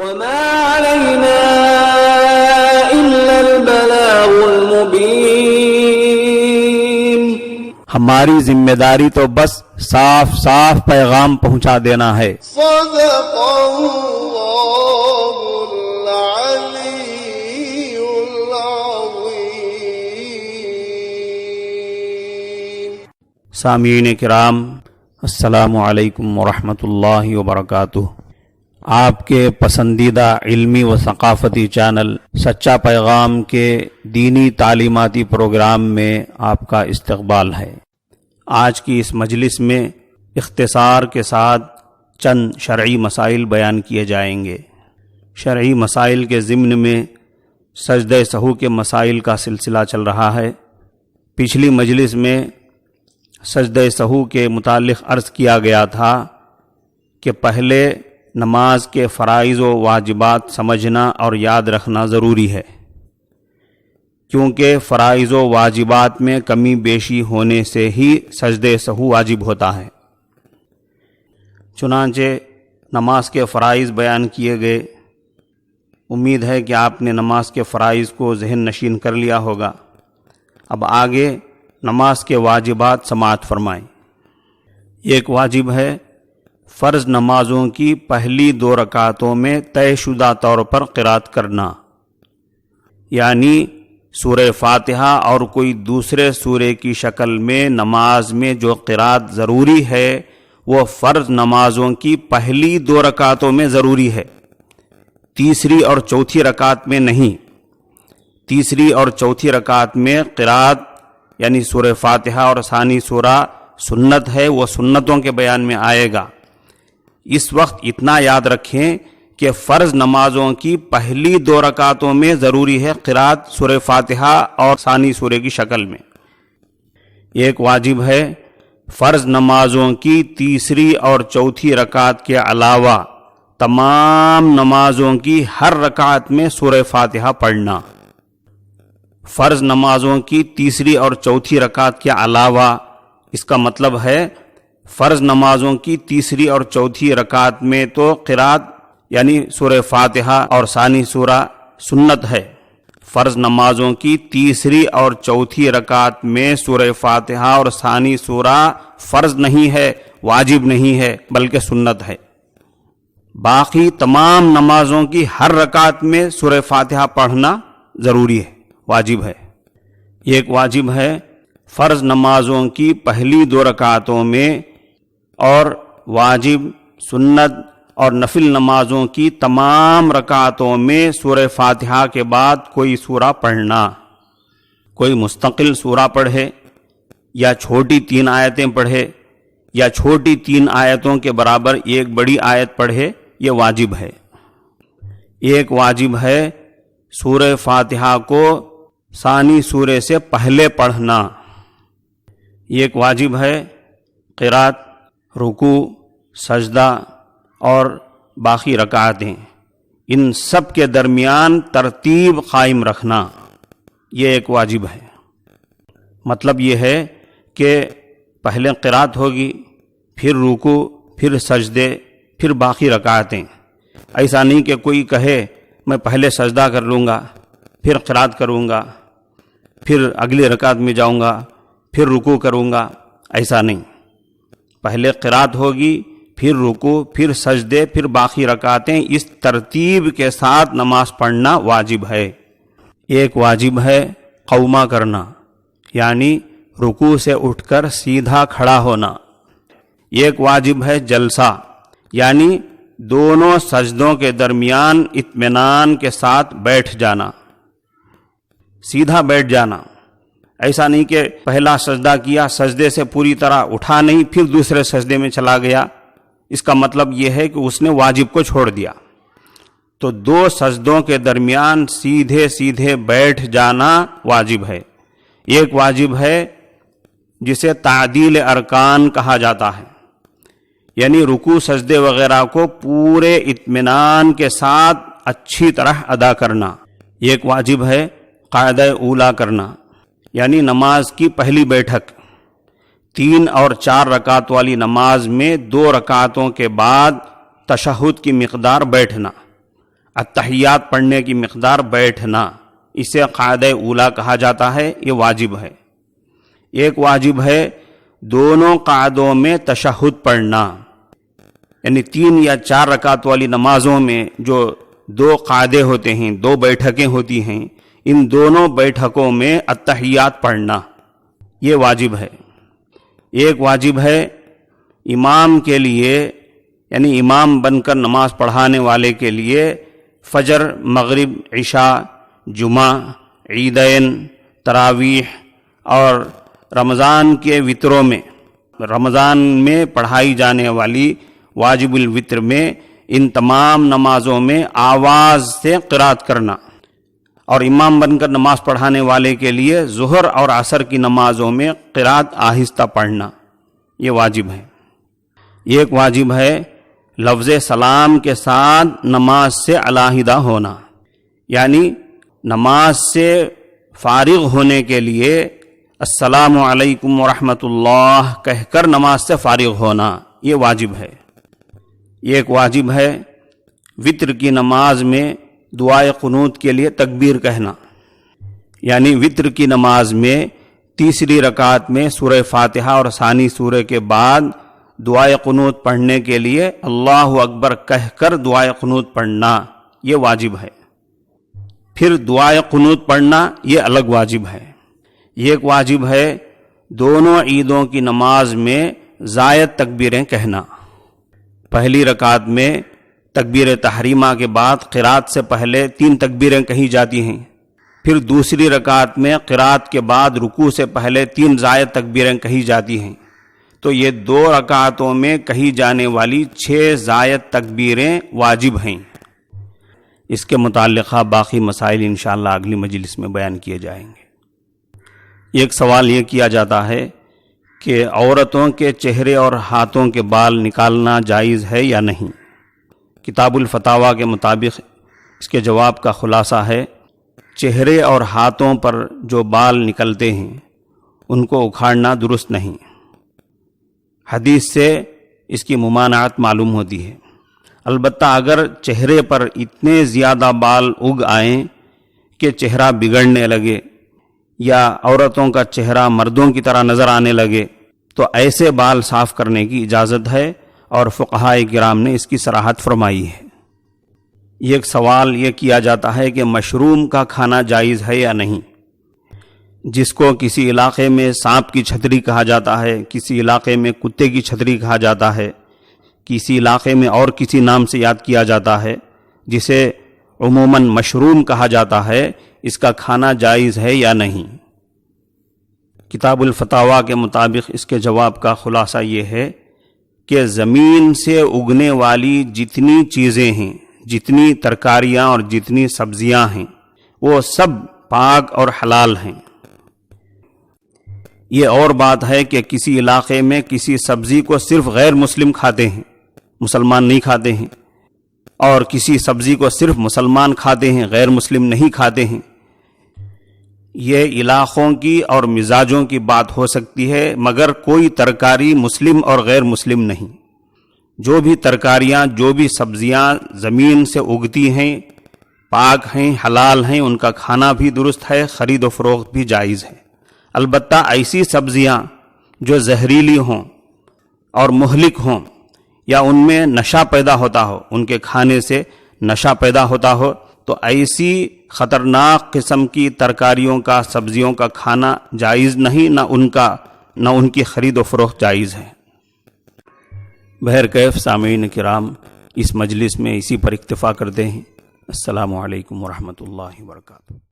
وما علينا إلا البلاغ المبين. ہماری ذمہ داری تو بس صاف صاف پیغام پہنچا دینا ہے. صدق اللہ العلی العظیم. سامعین کرام، السلام علیکم ورحمۃ اللہ وبرکاتہ. آپ کے پسندیدہ علمی و ثقافتی چینل سچا پیغام کے دینی تعلیماتی پروگرام میں آپ کا استقبال ہے. آج کی اس مجلس میں اختصار کے ساتھ چند شرعی مسائل بیان کیے جائیں گے. شرعی مسائل کے ضمن میں سجدہ سہو کے مسائل کا سلسلہ چل رہا ہے. پچھلی مجلس میں سجدہ سہو کے متعلق عرض کیا گیا تھا کہ پہلے نماز کے فرائض و واجبات سمجھنا اور یاد رکھنا ضروری ہے، کیونکہ فرائض و واجبات میں کمی بیشی ہونے سے ہی سجدہ سہو واجب ہوتا ہے. چنانچہ نماز کے فرائض بیان کیے گئے. امید ہے کہ آپ نے نماز کے فرائض کو ذہن نشین کر لیا ہوگا. اب آگے نماز کے واجبات سماعت فرمائیں. ایک واجب ہے فرض نمازوں کی پہلی 2 رکعتوں میں طے شدہ طور پر قرات کرنا، یعنی سورہ فاتحہ اور کوئی دوسرے سورے کی شکل میں نماز میں جو قرات ضروری ہے وہ فرض نمازوں کی پہلی 2 رکعتوں میں ضروری ہے، تیسری اور چوتھی رکعت میں نہیں. تیسری اور چوتھی رکعت میں قرات یعنی سورہ فاتحہ اور ثانی سورہ سنت ہے، وہ سنتوں کے بیان میں آئے گا. اس وقت اتنا یاد رکھیں کہ فرض نمازوں کی پہلی 2 رکعتوں میں ضروری ہے قرات سورہ فاتحہ اور ثانی سورے کی شکل میں. ایک واجب ہے فرض نمازوں کی تیسری اور چوتھی رکعت کے علاوہ تمام نمازوں کی ہر رکعت میں سورہ فاتحہ پڑھنا. فرض نمازوں کی تیسری اور چوتھی رکعت کے علاوہ، اس کا مطلب ہے فرض نمازوں کی تیسری اور چوتھی رکعت میں تو قرات یعنی سورہ فاتحہ اور ثانی سورہ سنت ہے. فرض نمازوں کی تیسری اور چوتھی رکعت میں سورہ فاتحہ اور ثانی سورہ فرض نہیں ہے، واجب نہیں ہے، بلکہ سنت ہے. باقی تمام نمازوں کی ہر رکعت میں سورہ فاتحہ پڑھنا ضروری ہے، واجب ہے. ایک واجب ہے فرض نمازوں کی پہلی 2 رکعتوں میں اور واجب، سنت اور نفل نمازوں کی تمام رکعتوں میں سورہ فاتحہ کے بعد کوئی سورہ پڑھنا. کوئی مستقل سورہ پڑھے یا چھوٹی 3 آیتیں پڑھے یا چھوٹی 3 آیتوں کے برابر ایک بڑی آیت پڑھے، یہ واجب ہے. ایک واجب ہے سورہ فاتحہ کو ثانی سورے سے پہلے پڑھنا. ایک واجب ہے قرات، رکوع، سجدہ اور باقی رکعتیں، ان سب کے درمیان ترتیب قائم رکھنا، یہ ایک واجب ہے. مطلب یہ ہے کہ پہلے قرات ہوگی، پھر رکوع، پھر سجدے، پھر باقی رکعتیں. ایسا نہیں کہ کوئی کہے میں پہلے سجدہ کر لوں گا، پھر قرات کروں گا، پھر اگلی رکعت میں جاؤں گا، پھر رکوع کروں گا. ایسا نہیں، پہلے قرات ہوگی، پھر رکوع، پھر سجدے، پھر باقی رکعتیں. اس ترتیب کے ساتھ نماز پڑھنا واجب ہے. ایک واجب ہے قومہ کرنا، یعنی رکوع سے اٹھ کر سیدھا کھڑا ہونا. ایک واجب ہے جلسہ، یعنی دونوں سجدوں کے درمیان اطمینان کے ساتھ بیٹھ جانا، سیدھا بیٹھ جانا. ایسا نہیں کہ پہلا سجدہ کیا، سجدے سے پوری طرح اٹھا نہیں، پھر دوسرے سجدے میں چلا گیا. اس کا مطلب یہ ہے کہ اس نے واجب کو چھوڑ دیا. تو 2 سجدوں کے درمیان سیدھے سیدھے بیٹھ جانا واجب ہے. ایک واجب ہے جسے تعدیل ارکان کہا جاتا ہے، یعنی رکوع سجدے وغیرہ کو پورے اطمینان کے ساتھ اچھی طرح ادا کرنا. ایک واجب ہے قاعدہ اولا کرنا، یعنی نماز کی پہلی بیٹھک. 3 اور 4 رکعت والی نماز میں 2 رکعتوں کے بعد تشہد کی مقدار بیٹھنا. التحیات پڑھنے کی مقدار بیٹھنا، اسے قاعدہ اولا کہا جاتا ہے، یہ واجب ہے۔ ایک واجب ہے دونوں قعدوں میں تشہد پڑھنا، یعنی 3 یا 4 رکعت والی نمازوں میں جو 2 قعدے ہوتے ہیں، 2 بیٹھکیں ہوتی ہیں، ان دونوں بیٹھکوں میں التحیات پڑھنا یہ واجب ہے۔ ایک واجب ہے امام کے لیے، یعنی امام بن کر نماز پڑھانے والے کے لیے فجر، مغرب، عشاء، جمعہ، عیدین، تراویح اور رمضان کے وطروں میں، رمضان میں پڑھائی جانے والی واجب الوطر میں ان تمام نمازوں میں آواز سے قرات کرنا، اور امام بن کر نماز پڑھانے والے کے لیے ظہر اور عصر کی نمازوں میں قرات آہستہ پڑھنا یہ واجب ہے۔ ایک واجب ہے لفظ سلام کے ساتھ نماز سے علیحدہ ہونا، یعنی نماز سے فارغ ہونے کے لیے السلام علیکم ورحمۃ اللہ کہہ کر نماز سے فارغ ہونا یہ واجب ہے۔ ایک واجب ہے وطر کی نماز میں دعائے قنوت کے لیے تکبیر کہنا، یعنی وطر کی نماز میں تیسری رکعت میں سورہ فاتحہ اور ثانی سورہ کے بعد دعائے قنوت پڑھنے کے لیے اللہ اکبر کہہ کر دعائے قنوت پڑھنا یہ واجب ہے۔ پھر دعائے قنوت پڑھنا یہ الگ واجب ہے۔ ایک واجب ہے دونوں عیدوں کی نماز میں زائد تکبیریں کہنا۔ پہلی رکعت میں تکبیر تحریمہ کے بعد قرات سے پہلے 3 تکبیریں کہی جاتی ہیں، پھر دوسری رکعت میں قرات کے بعد رکوع سے پہلے 3 زائد تکبیریں کہی جاتی ہیں، تو یہ 2 رکعتوں میں کہی جانے والی 6 زائد تکبیریں واجب ہیں۔ اس کے متعلقہ باقی مسائل انشاءاللہ اگلی مجلس میں بیان کیے جائیں گے۔ ایک سوال یہ کیا جاتا ہے کہ عورتوں کے چہرے اور ہاتھوں کے بال نکالنا جائز ہے یا نہیں؟ کتاب الفتاویٰ کے مطابق اس کے جواب کا خلاصہ ہے چہرے اور ہاتھوں پر جو بال نکلتے ہیں ان کو اکھاڑنا درست نہیں۔ حدیث سے اس کی ممانعت معلوم ہوتی ہے، البتہ اگر چہرے پر اتنے زیادہ بال اگ آئیں کہ چہرہ بگڑنے لگے یا عورتوں کا چہرہ مردوں کی طرح نظر آنے لگے تو ایسے بال صاف کرنے کی اجازت ہے، اور فقہائے کرام نے اس کی صراحت فرمائی ہے۔ ایک سوال یہ کیا جاتا ہے کہ مشروم کا کھانا جائز ہے یا نہیں؟ جس کو کسی علاقے میں سانپ کی چھتری کہا جاتا ہے، کسی علاقے میں کتے کی چھتری کہا جاتا ہے، کسی علاقے میں اور کسی نام سے یاد کیا جاتا ہے، جسے عموماً مشروم کہا جاتا ہے، اس کا کھانا جائز ہے یا نہیں؟ کتاب الفتاویٰ کے مطابق اس کے جواب کا خلاصہ یہ ہے کہ زمین سے اگنے والی جتنی چیزیں ہیں، جتنی ترکاریاں اور جتنی سبزیاں ہیں، وہ سب پاک اور حلال ہیں۔ یہ اور بات ہے کہ کسی علاقے میں کسی سبزی کو صرف غیر مسلم کھاتے ہیں، مسلمان نہیں کھاتے ہیں، اور کسی سبزی کو صرف مسلمان کھاتے ہیں، غیر مسلم نہیں کھاتے ہیں۔ یہ علاقوں کی اور مزاجوں کی بات ہو سکتی ہے، مگر کوئی ترکاری مسلم اور غیر مسلم نہیں۔ جو بھی ترکاریاں، جو بھی سبزیاں زمین سے اگتی ہیں، پاک ہیں، حلال ہیں، ان کا کھانا بھی درست ہے، خرید و فروخت بھی جائز ہے۔ البتہ ایسی سبزیاں جو زہریلی ہوں اور مہلک ہوں یا ان میں نشہ پیدا ہوتا ہو، ان کے کھانے سے نشہ پیدا ہوتا ہو، تو ایسی خطرناک قسم کی ترکاریوں کا، سبزیوں کا کھانا جائز نہیں، نہ ان کی خرید و فروخت جائز ہے۔ بہرکیف سامعین کرام، اس مجلس میں اسی پر اکتفا کرتے ہیں۔ السلام علیکم ورحمۃ اللہ وبرکاتہ۔